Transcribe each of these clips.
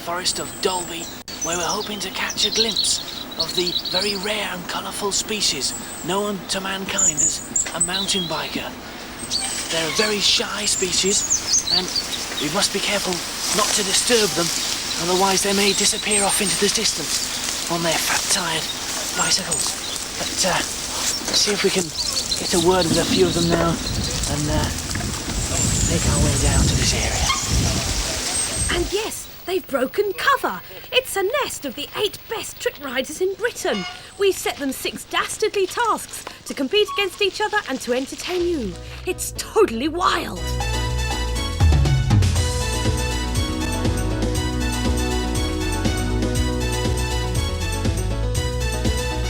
forest of Dalby, where we're hoping to catch a glimpse of the very rare and colourful species known to mankind as a mountain biker. They're a very shy species, and we must be careful not to disturb them, otherwise they may disappear off into the distance on their fat-tired bicycles. But let's see if we can get a word with a few of them now and make our way down to this area. And yes, they've broken cover. It's a nest of the 8 best trick riders in Britain. We set them 6 dastardly tasks to compete against each other and to entertain you. It's totally wild.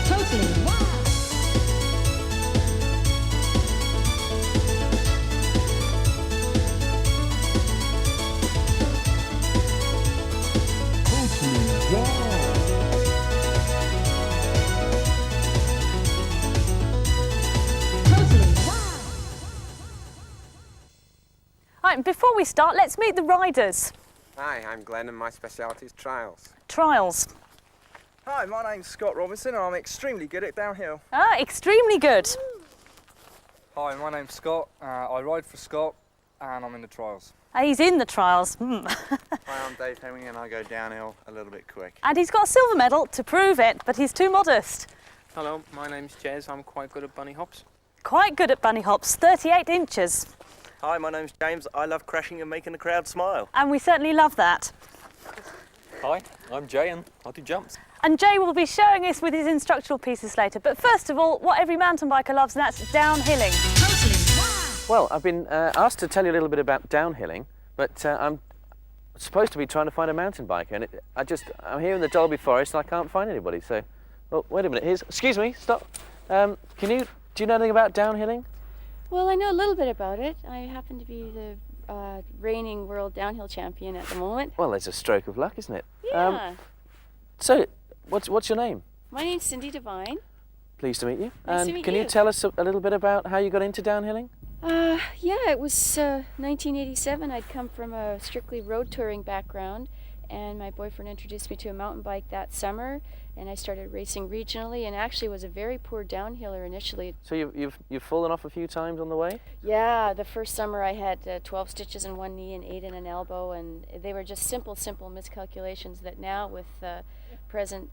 Totally wild. Right, before we start, let's meet the riders. Hi, I'm Glenn and my speciality is trials. Trials. Hi, my name's Scott Robinson and I'm extremely good at downhill. Ah, extremely good. Hi, my name's Scott. I ride for Scott and I'm in the trials. He's in the trials. Hi, I'm Dave Hemming and I go downhill a little bit quick. And he's got a silver medal to prove it, but he's too modest. Hello, my name's Jez. I'm quite good at bunny hops. Quite good at bunny hops, 38 inches. Hi, my name's James. I love crashing and making the crowd smile. And we certainly love that. Hi, I'm Jay and I do jumps. And Jay will be showing us with his instructional pieces later. But first of all, what every mountain biker loves, and that's downhilling. Well, I've been asked to tell you a little bit about downhilling, but I'm supposed to be trying to find a mountain biker, and I'm here in the Dalby Forest and I can't find anybody. So, well, wait a minute. Excuse me, stop. Do you know anything about downhilling? Well, I know a little bit about it. I happen to be the reigning world downhill champion at the moment. Well, there's a stroke of luck, isn't it? Yeah. So, what's your name? My name's Cindy Devine. Pleased to meet you. Nice to meet can you. you tell us a little bit about how you got into downhilling? Yeah, it was 1987. I'd come from a strictly road touring background, and my boyfriend introduced me to a mountain bike that summer, and I started racing regionally, and actually was a very poor downhiller initially. So you've fallen off a few times on the way? Yeah, the first summer I had 12 stitches in one knee and 8 in an elbow, and they were just simple miscalculations that now with present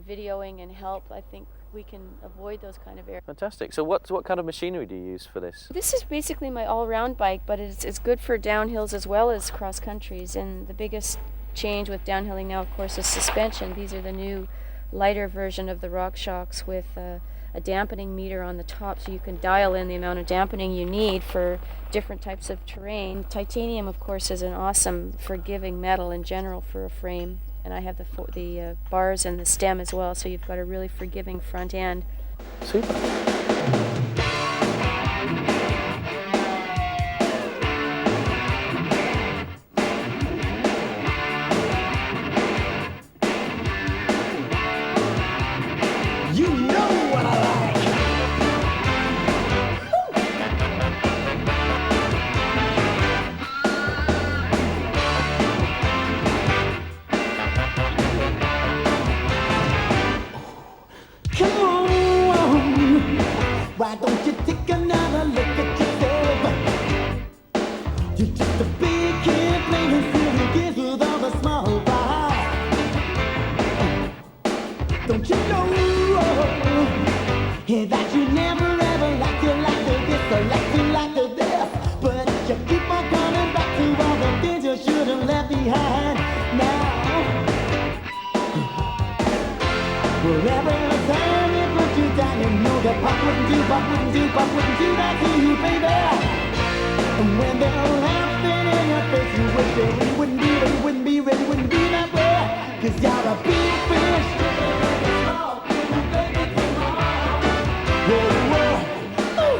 videoing and help, I think we can avoid those kind of errors. Fantastic. So what kind of machinery do you use for this? This is basically my all-round bike, but it's good for downhills as well as cross countries, and the biggest change with downhilling now, of course, is suspension. These are the new lighter version of the RockShox with a dampening meter on the top, so you can dial in the amount of dampening you need for different types of terrain. Titanium, of course, is an awesome forgiving metal in general for a frame, and I have the bars and the stem as well, so you've got a really forgiving front end. Super. Why don't you take another look at yourself? You're just a big kid playing silly kids with all the small fries. Don't you know that you never ever liked you like this or liked you like this? But you keep on coming back to all the things you should have left behind. Now, wherever the time it put you down, you know that pop wouldn't do that to you, baby. And when they're laughing in your face, you wish they really wouldn't be that way. 'Cause you're a big fish. Whoa, whoa. Ooh.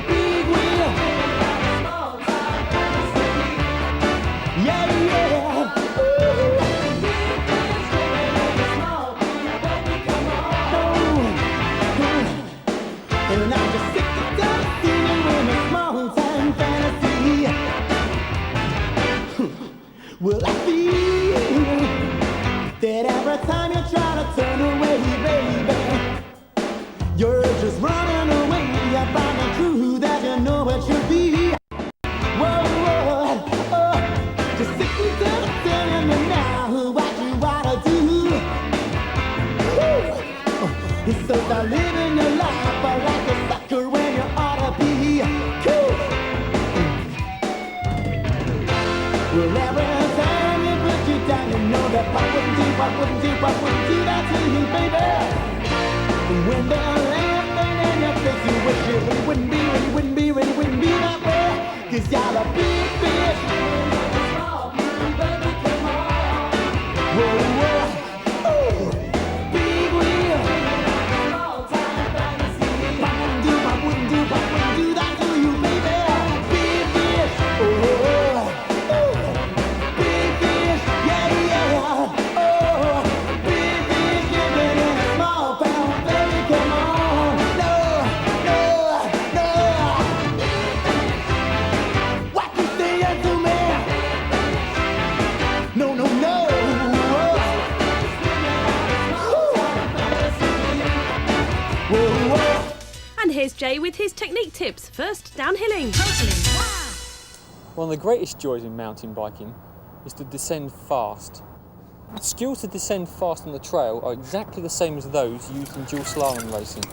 Big wheel. Yeah, yeah. Ooh. And I'm just sick of dancing in a small time fantasy. Well, I feel You're just running away. You find the truth that you know it should be. Whoa, whoa, oh. Just simply telling me now what you wanna do. Woo. It's so start living your life like a sucker when you ought to be cool. Well, every time you put you down, you know that what wouldn't do that to you, baby. And when they're laughing in your face, you wish you really wouldn't be that way. 'Cause you're a big fish. Whoa, whoa, ooh, big wheel. I wouldn't do that to you, baby. Big fish, oh, oh, big fish, yeah, yeah, oh, big fish living in a small town, baby, come on, no, no, no. What you saying to me? No, no, no. Whoa, whoa. And here's Jay with his technique tips. First, downhilling. One of the greatest joys in mountain biking is to descend fast. Skills to descend fast on the trail are exactly the same as those used in dual slalom racing.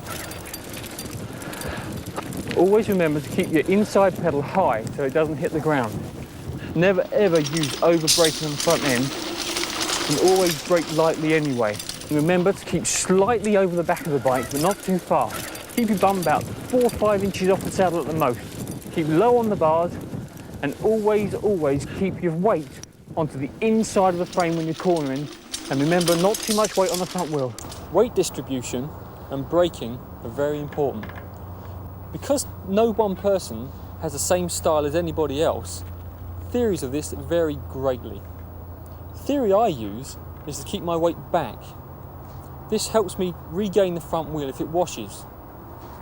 Always remember to keep your inside pedal high so it doesn't hit the ground. Never ever use over braking on the front end, and always brake lightly anyway. Remember to keep slightly over the back of the bike, but not too far. Keep your bum about 4 or 5 inches off the saddle at the most. Keep low on the bars, and always keep your weight onto the inside of the frame when you're cornering, and remember not too much weight on the front wheel. Weight distribution and braking are very important. Because no one person has the same style as anybody else, theories of this vary greatly. The theory I use is to keep my weight back. This helps me regain the front wheel if it washes.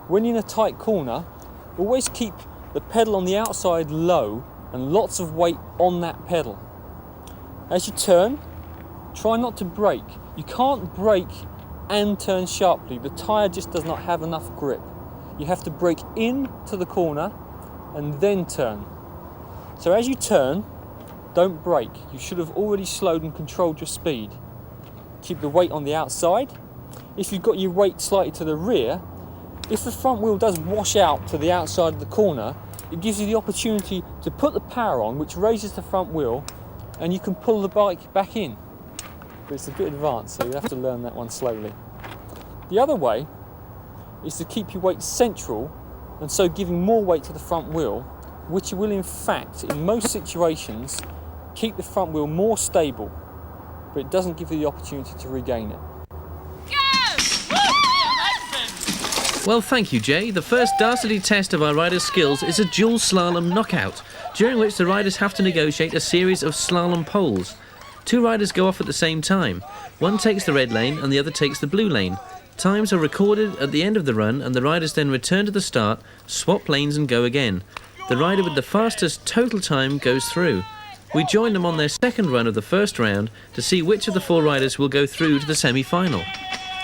When you're in a tight corner, always keep the pedal on the outside low and lots of weight on that pedal. As you turn, try not to brake. You can't brake and turn sharply. The tyre just does not have enough grip. You have to brake into the corner and then turn. So as you turn, don't brake. You should have already slowed and controlled your speed. Keep the weight on the outside. If you've got your weight slightly to the rear, if the front wheel does wash out to the outside of the corner, it gives you the opportunity to put the power on, which raises the front wheel, and you can pull the bike back in. But it's a bit advanced, so you have to learn that one slowly. The other way is to keep your weight central, and so giving more weight to the front wheel, which will in fact, in most situations, keep the front wheel more stable, but it doesn't give you the opportunity to regain it. Well, thank you, Jay. The first dastardly test of our riders' skills is a dual slalom knockout, during which the riders have to negotiate a series of slalom poles. 2 riders go off at the same time. One takes the red lane and the other takes the blue lane. Times are recorded at the end of the run, and the riders then return to the start, swap lanes and go again. The rider with the fastest total time goes through. We join them on their second run of the first round to see which of the 4 riders will go through to the semi-final.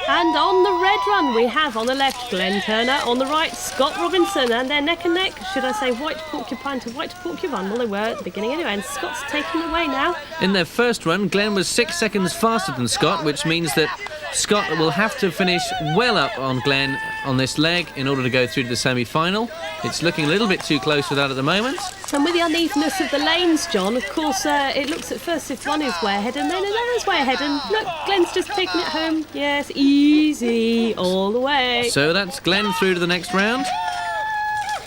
And on the red run, we have on the left Glenn Turner, on the right Scott Robinson, and they're neck and neck. Should I say white porcupine to white porcupine? Well, they were at the beginning anyway, and Scott's taking away now. In their first run, Glenn was 6 seconds faster than Scott, which means that Scott will have to finish well up on Glenn on this leg in order to go through to the semi-final. It's looking a little bit too close for that at the moment. And with the unevenness of the lanes, John, of course, it looks at first if one is way ahead and then another's way ahead, and look, Glenn's just taking it home. Yes, easy all the way. So that's Glenn through to the next round.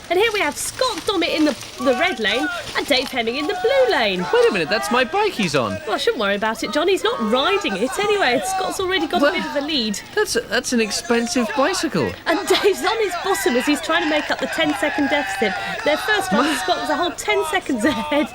And here we have Scott Dommett in the red lane and Dave Hemming in the blue lane. Wait a minute, that's my bike he's on. Well, I shouldn't worry about it, John. He's not riding it anyway. Scott's already got a bit of a lead. That's an expensive bicycle. And Dave's on his bottom as he's trying to make up the 10-second deficit. Their first run, Scott was a whole 10 seconds ahead.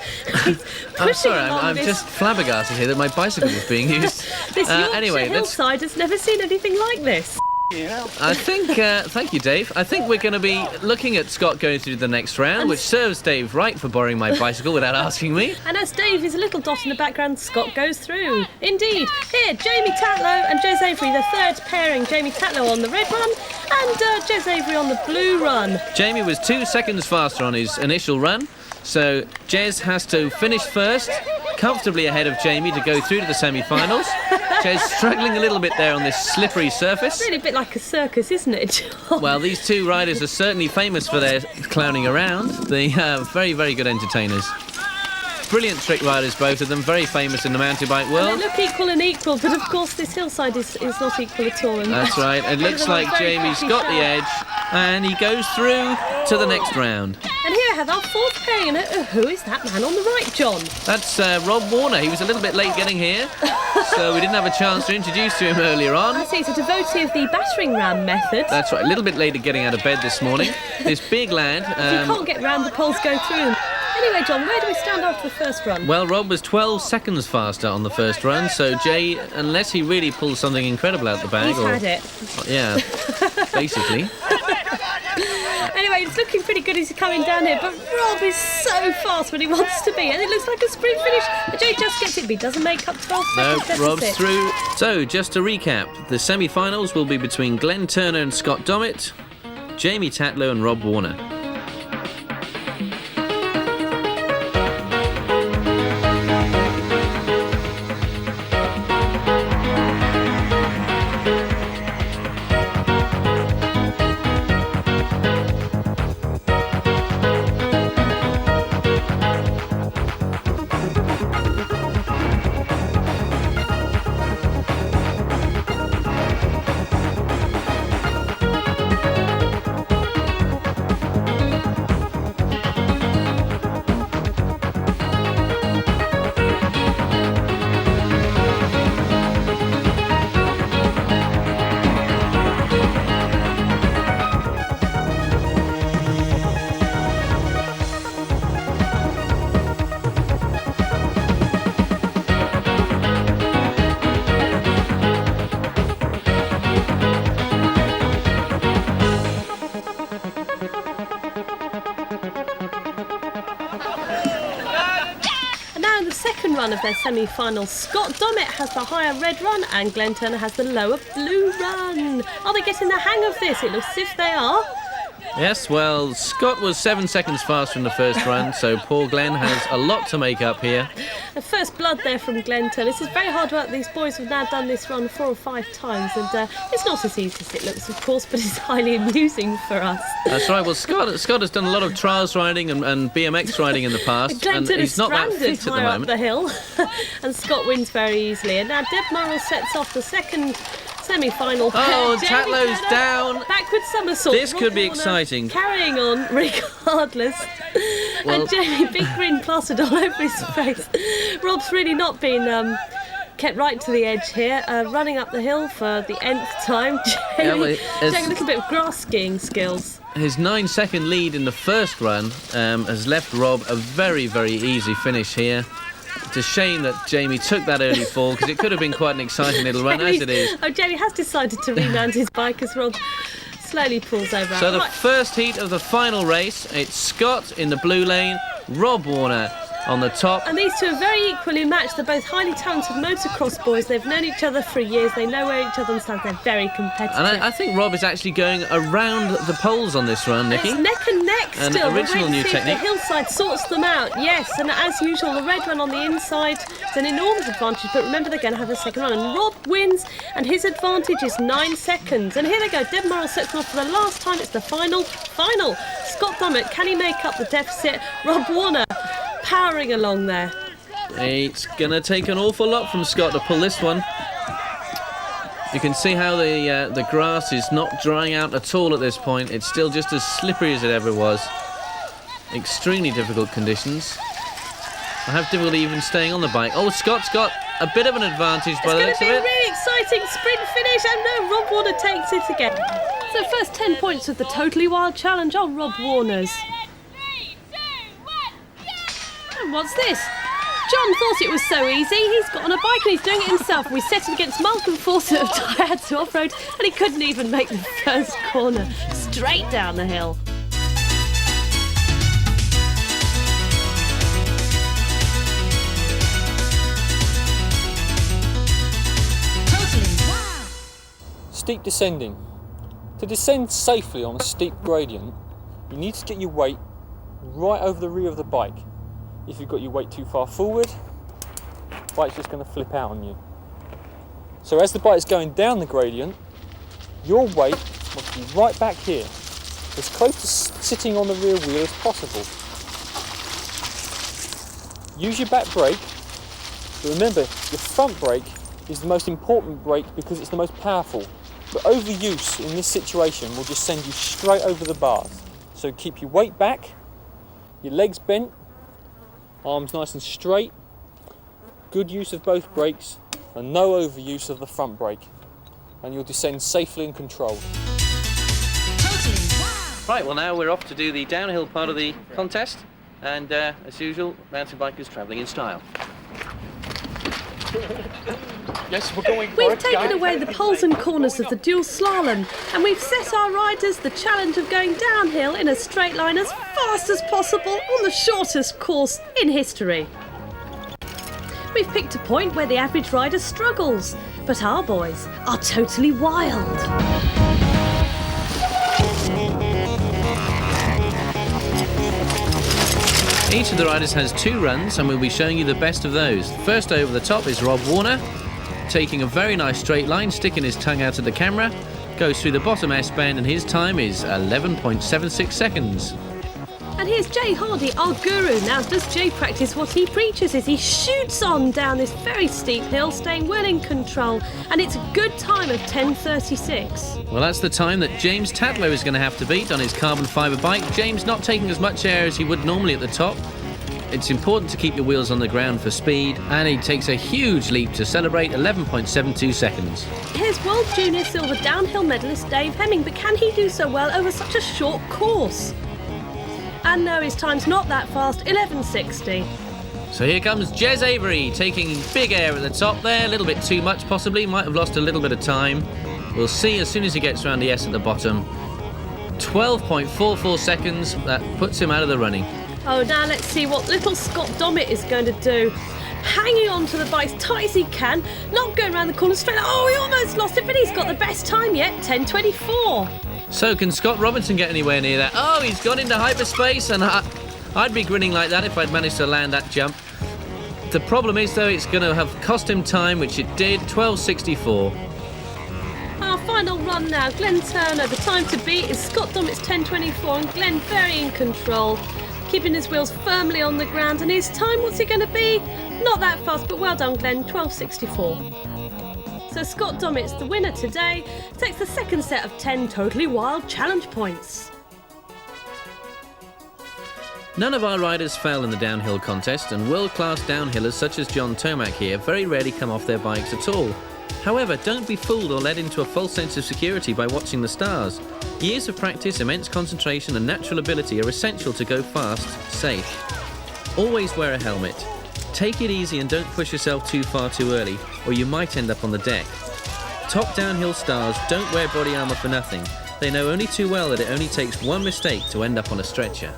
He's I'm sorry, along I'm this. just flabbergasted here that my bicycle is being used. This Yorkshire anyway, hillside has never seen anything like this. I think, thank you, Dave. I think we're going to be looking at Scott going through the next round, which serves Dave right for borrowing my bicycle without asking me. And as Dave is a little dot in the background, Scott goes through. Indeed. Here, Jamie Tatlow and Jez Avery, the third pairing. Jamie Tatlow on the red run And Jez Avery on the blue run. Jamie was 2 seconds faster on his initial run, so Jez has to finish first, comfortably ahead of Jamie to go through to the semi-finals. Jez struggling a little bit there on this slippery surface. Really a bit like a circus, isn't it, John? Well, these two riders are certainly famous for their clowning around. They are very, very good entertainers. Brilliant trick riders, both of them, very famous in the mountain bike And world. they look equal and equal, but of course this hillside is not equal at all. And That's right. It looks like Jamie's got the edge, and he goes through to the next round. And here I have our fourth pairing. And who is that man on the right, John? That's Rob Warner. He was a little bit late getting here, so we didn't have a chance to introduce to him earlier on. I see, he's a devotee of the battering ram method. That's right, a little bit late at getting out of bed this morning. This big lad. If you can't get round, the poles go through them. Anyway, John, where do we stand after the first run? Well, Rob was 12 seconds faster on the first run, so Jay, unless he really pulls something incredible out the bag... He's had it. Yeah, basically. Anyway, it's looking pretty good as he's coming down here, but Rob is so fast when he wants to be, and it looks like a sprint finish. But Jay just gets it, but he doesn't make up 12 No, seconds. Rob's deficit. through. So, just to recap, the semi-finals will be between Glenn Turner and Scott Dommett, Jamie Tatlow and Rob Warner. Run of their semi-final. Scott Dommett has the higher red run and Glenn Turner has the lower blue run. Are they getting the hang of this? It looks as if they are. Yes, well, Scott was 7 seconds faster in the first run, so poor Glenn has a lot to make up here. The first blood there from Glenn Turner. This is very hard work. These boys have now done this run 4 or 5 times, and it's not as easy as it looks, of course, but it's highly amusing for us. That's right. Well, Scott has done a lot of trials riding and BMX riding in the past, Glenn and Turner's he's not that fit at the higher up moment. the hill, and Scott wins very easily. And now Deb Murrell sets off the second semi-final. Oh, Jamie Tatlow's Turner, down. Backward somersault. This could be Rob Warner exciting. Carrying on regardless. Well- And Jamie, big grin plastered all over his face. Rob's really not been kept right to the edge here, running up the hill for the nth time. Yeah, Jamie well, showing a little bit of grass skiing skills. His 9-second lead in the first run has left Rob a very, very easy finish here. It's a shame that Jamie took that early fall because it could have been quite an exciting little run as it is. Oh, Jamie has decided to remount his bike as Rob slowly pulls over. So the Right. first heat of the final race, it's Scott in the blue lane, Rob Warner on the top. And these two are very equally matched. They're both highly talented motocross boys. They've known each other for years. They know where each other stands. They're very competitive. And I think Rob is actually going around the poles on this run, Nikki. It's neck and neck An still. We're original waiting to new see if technique. The hillside sorts them out, yes. And as usual, the red one on the inside is an enormous advantage. But remember, they're going to have a second run. And Rob wins, and his advantage is 9 seconds. And here they go. Deb Murrell sets them off for the last time. It's the final. Scott Dommett, can he make up the deficit? Rob Warner powering along there. It's going to take an awful lot from Scott to pull this one. You can see how the grass is not drying out at all at this point. It's still just as slippery as it ever was. Extremely difficult conditions. I have difficulty even staying on the bike. Oh, Scott's got a bit of an advantage by the It's looks of going to be a it. really exciting sprint finish, and no, Rob Warner takes it again. So first 10 points of the Totally Wild Challenge on Rob Warner's. And what's this? John thought it was so easy. He's got on a bike and he's doing it himself. We set him against Malcolm Fawcett of Daihatsu Off-Road, and he couldn't even make the first corner. Straight down the hill. Totally Wild. Steep descending. To descend safely on a steep gradient, you need to get your weight right over the rear of the bike. If you've got your weight too far forward, the bike's just going to flip out on you. So as the bike's going down the gradient, your weight must be right back here, as close to sitting on the rear wheel as possible. Use your back brake, but remember, your front brake is the most important brake because it's the most powerful. But overuse in this situation will just send you straight over the bars. So keep your weight back, your legs bent, arms nice and straight, good use of both brakes, and no overuse of the front brake. And you'll descend safely and controlled. Right, well now we're off to do the downhill part of the contest, and as usual, mountain bikers travelling in style. Yes, we're going. We've taken away the poles and corners of the dual slalom, and we've set our riders the challenge of going downhill in a straight line as fast as possible on the shortest course in history. We've picked a point where the average rider struggles, but our boys are totally wild. Each of the riders has 2 runs, and we'll be showing you the best of those. First over the top is Rob Warner, taking a very nice straight line, sticking his tongue out at the camera, goes through the bottom S-bend, and his time is 11.76 seconds. And here's Jay Hardy, our guru. Now, does Jay practice what he preaches as he shoots on down this very steep hill, staying well in control, and it's a good time of 10:36. Well, that's the time that James Tatlow is going to have to beat on his carbon fibre bike. James not taking as much air as he would normally at the top. It's important to keep your wheels on the ground for speed, and he takes a huge leap to celebrate 11.72 seconds. Here's World Junior Silver downhill medalist Dave Hemming, but can he do so well over such a short course? And no, his time's not that fast, 11:60. So here comes Jez Avery, taking big air at the top there, a little bit too much possibly, might have lost a little bit of time. We'll see as soon as he gets around the S at the bottom. 12.44 seconds, that puts him out of the running. Oh, now let's see what little Scott Dommett is going to do. Hanging on to the bike as tight as he can, not going around the corner straight. Oh, he almost lost it, but he's got the best time yet, 10:24. So can Scott Robinson get anywhere near that? Oh, he's gone into hyperspace, and I'd be grinning like that if I'd managed to land that jump. The problem is, though, it's going to have cost him time, which it did, 12:64. Our final run now, Glenn Turner. The time to beat is Scott Dommett's 10:24, and Glenn very in control, keeping his wheels firmly on the ground. And his time, what's it going to be? Not that fast, but well done, Glenn, 12:64. So Scott Dommett's the winner today, takes the second set of 10 totally wild challenge points. None of our riders fell in the downhill contest, and world-class downhillers such as John Tomac here very rarely come off their bikes at all. However, don't be fooled or led into a false sense of security by watching the stars. Years of practice, immense concentration and natural ability are essential to go fast, safe. Always wear a helmet. Take it easy and don't push yourself too far too early, or you might end up on the deck. Top downhill stars don't wear body armour for nothing. They know only too well that it only takes one mistake to end up on a stretcher.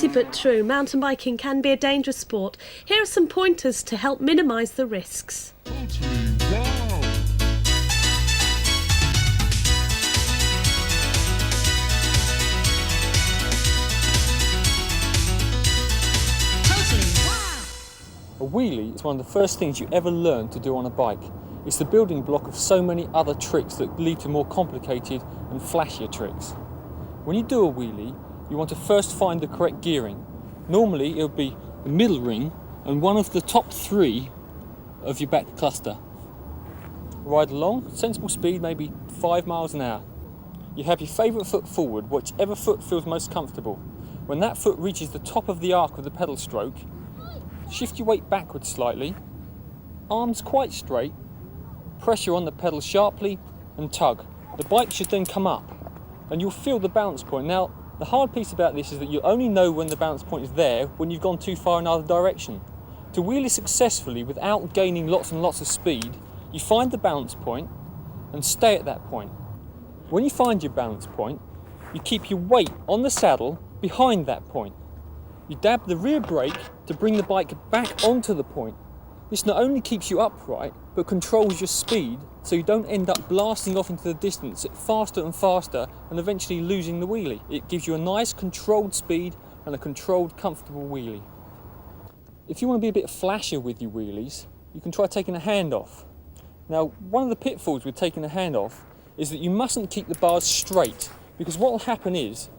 Easy but true, mountain biking can be a dangerous sport. Here are some pointers to help minimise the risks. A wheelie is one of the first things you ever learn to do on a bike. It's the building block of so many other tricks that lead to more complicated and flashier tricks. When you do a wheelie, you want to first find the correct gearing. Normally it'll be the middle ring and one of the top 3 of your back cluster. Ride along, sensible speed, maybe 5 miles an hour. You have your favourite foot forward, whichever foot feels most comfortable. When that foot reaches the top of the arc of the pedal stroke, shift your weight backwards slightly, arms quite straight, pressure on the pedal sharply and tug. The bike should then come up and you'll feel the balance point. Now, the hard piece about this is that you only know when the balance point is there when you've gone too far in either direction. To wheelie successfully without gaining lots and lots of speed, you find the balance point and stay at that point. When you find your balance point, you keep your weight on the saddle behind that point. You dab the rear brake to bring the bike back onto the point. This not only keeps you upright, but controls your speed so you don't end up blasting off into the distance faster and faster and eventually losing the wheelie. It gives you a nice controlled speed and a controlled, comfortable wheelie. If you want to be a bit flashier with your wheelies, you can try taking a hand off. Now, one of the pitfalls with taking a hand off is that you mustn't keep the bars straight, because what will happen is,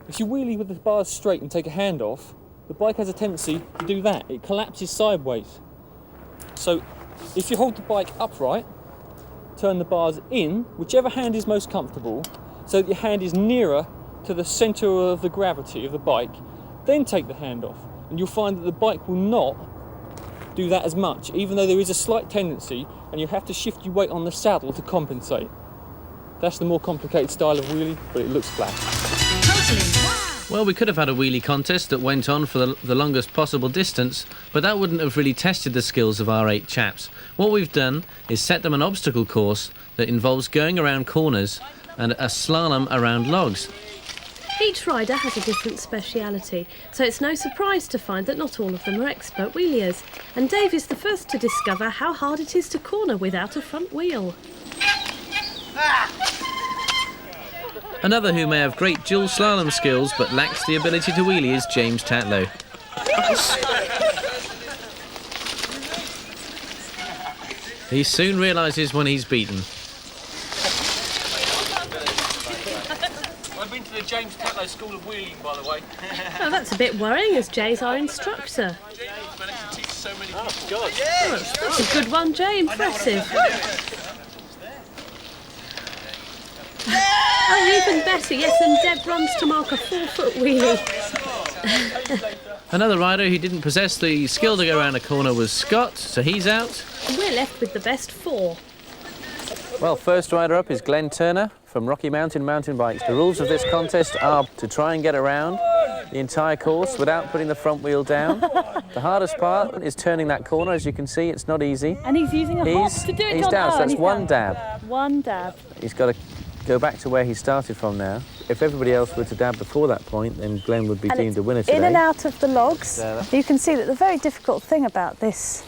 if you wheelie with the bars straight and take a hand off, the bike has a tendency to do that. It collapses sideways. So if you hold the bike upright, turn the bars in, whichever hand is most comfortable, so that your hand is nearer to the centre of the gravity of the bike, then take the hand off. And you'll find that the bike will not do that as much, even though there is a slight tendency, and you have to shift your weight on the saddle to compensate. That's the more complicated style of wheelie, but it looks flat. Well, we could have had a wheelie contest that went on for the longest possible distance, but that wouldn't have really tested the skills of our 8 chaps. What we've done is set them an obstacle course that involves going around corners and a slalom around logs. Each rider has a different speciality, so it's no surprise to find that not all of them are expert wheeliers. And Dave is the first to discover how hard it is to corner without a front wheel. Another who may have great dual slalom skills but lacks the ability to wheelie is James Tatlow. He soon realises when he's beaten. I've been to the James Tatlow School of Wheeling, by the way. Oh, that's a bit worrying, as Jay's our instructor. James managed to teach so many people. Oh, God. Oh, that's a good one, Jay. Impressive. Oh, even better, yes, and Deb runs to mark a 4-foot wheelie. Another rider who didn't possess the skill to go around a corner was Scott, so he's out. And we're left with the best 4. Well, first rider up is Glenn Turner from Rocky Mountain Mountain Bikes. The rules of this contest are to try and get around the entire course without putting the front wheel down. The hardest part is turning that corner. As you can see, it's not easy. And he's using a hop to do it. He's down, so that's one dab. One dab. He's got to go back to where he started from now. If everybody else were to dab before that point, then Glenn would be deemed a winner today. In and out of the logs. You can see that the very difficult thing about this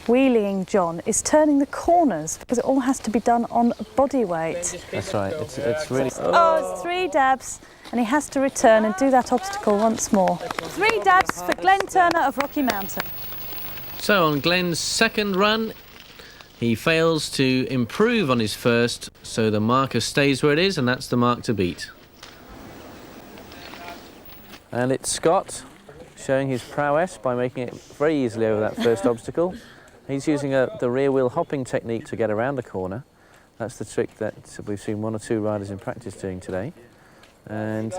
wheeling, John, is turning the corners, because it all has to be done on body weight. That's right. It's really... Oh, it's 3 dabs, and he has to return and do that obstacle once more. 3 dabs for Glenn Turner of Rocky Mountain. So on Glenn's second run, he fails to improve on his first, so the marker stays where it is, and that's the mark to beat. And it's Scott showing his prowess by making it very easily over that first obstacle. He's using the rear wheel hopping technique to get around the corner. That's the trick that we've seen 1 or 2 riders in practice doing today. And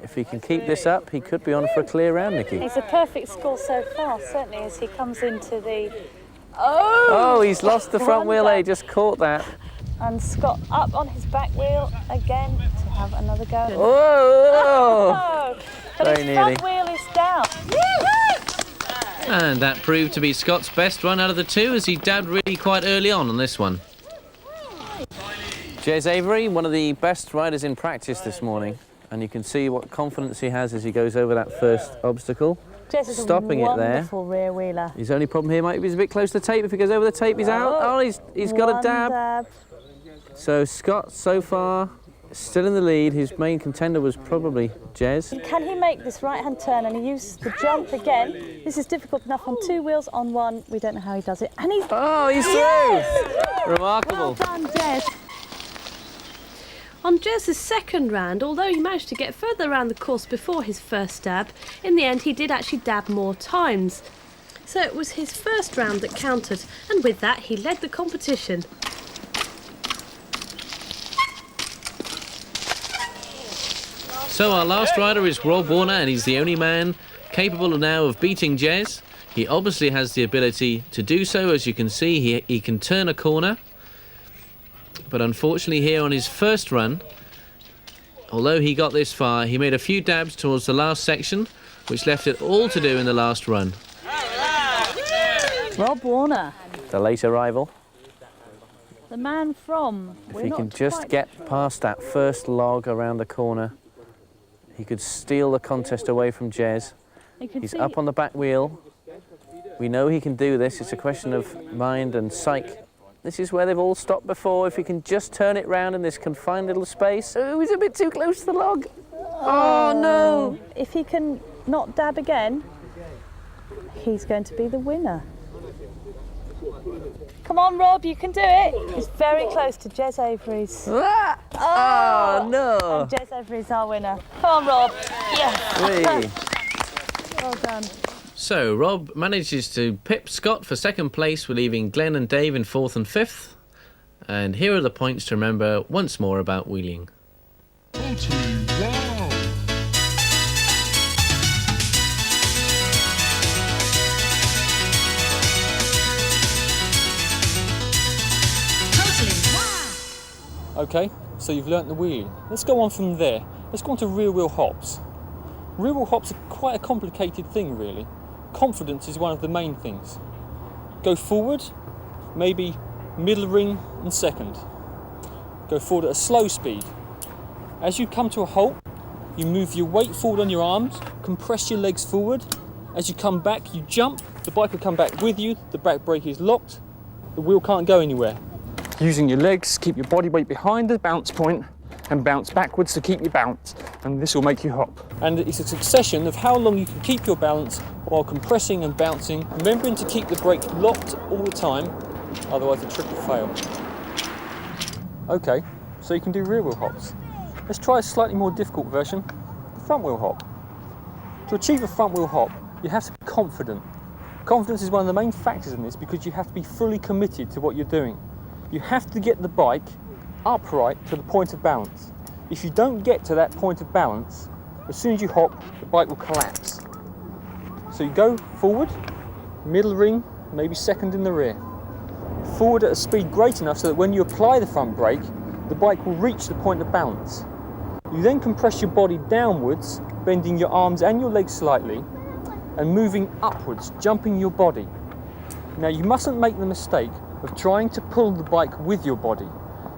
if he can keep this up, he could be on for a clear round, Nikki. He's a perfect score so far, certainly, as he comes into the... Oh, he's lost the front wheel, he just caught that. And Scott up on his back wheel again to have another go. Whoa! But Very his nearly. front wheel is down. And that proved to be Scott's best run out of the 2, as he dabbed really quite early on this one. Jez Avery, one of the best riders in practice this morning. And you can see what confidence he has as he goes over that first obstacle. Jez is Stopping a it there. wonderful rear wheeler. His only problem here might be he's a bit close to the tape. If he goes over the tape, he's out. Oh, he's got a One dab. So Scott, so far, still in the lead. His main contender was probably Jez. Can he make this right-hand turn and he uses the jump again? This is difficult enough on 2 wheels, on 1. We don't know how he does it. And he's... Oh, he's through! Remarkable. Well done, Jez. On Jez's second round, although he managed to get further around the course before his first dab, in the end he did actually dab more times. So it was his first round that counted, and with that he led the competition. So our last rider is Rob Warner, and he's the only man capable now of beating Jez. He obviously has the ability to do so. As you can see, he can turn a corner. But unfortunately here on his first run, although he got this far, he made a few dabs towards the last section, which left it all to do in the last run. Rob Warner, The late arrival. the man from... If he can just get past that first log around the corner, he could steal the contest away from Jez. He's up on the back wheel. We know he can do this. It's a question of mind and psyche. This is where they've all stopped before. If he can just turn it round in this confined little space. Oh, he's a bit too close to the log. Oh, no. If he can not dab again, he's going to be the winner. Come on, Rob, you can do it. He's very close to Jez Avery's. Ah! Oh, no. And Jez Avery's our winner. Come on, Rob. Yes. Well done. So Rob manages to pip Scott for second place, we're leaving Glenn and Dave in 4th and 5th. And here are the points to remember once more about wheeling. Okay, so you've learnt the wheeling. Let's go on from there. Let's go on to rear wheel hops. Rear wheel hops are quite a complicated thing, really. Confidence is one of the main things. Go forward, maybe middle ring and second. Go forward at a slow speed. As you come to a halt, you move your weight forward on your arms, compress your legs forward. As you come back, you jump, the bike will come back with you, the back brake is locked, the wheel can't go anywhere. Using your legs, keep your body weight behind the bounce point and bounce backwards to keep your balance, and this will make you hop. And it's a succession of how long you can keep your balance while compressing and bouncing, remembering to keep the brake locked all the time, otherwise the trick will fail. Okay, so you can do rear wheel hops. Let's try a slightly more difficult version, the front wheel hop. To achieve a front wheel hop, you have to be confident. Confidence is one of the main factors in this because you have to be fully committed to what you're doing. You have to get the bike upright to the point of balance. If you don't get to that point of balance, as soon as you hop, the bike will collapse. So you go forward, middle ring, maybe second in the rear. Forward at a speed great enough so that when you apply the front brake, the bike will reach the point of balance. You then compress your body downwards, bending your arms and your legs slightly, and moving upwards, jumping your body. Now you mustn't make the mistake of trying to pull the bike with your body.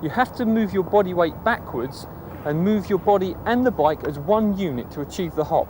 You have to move your body weight backwards and move your body and the bike as one unit to achieve the hop.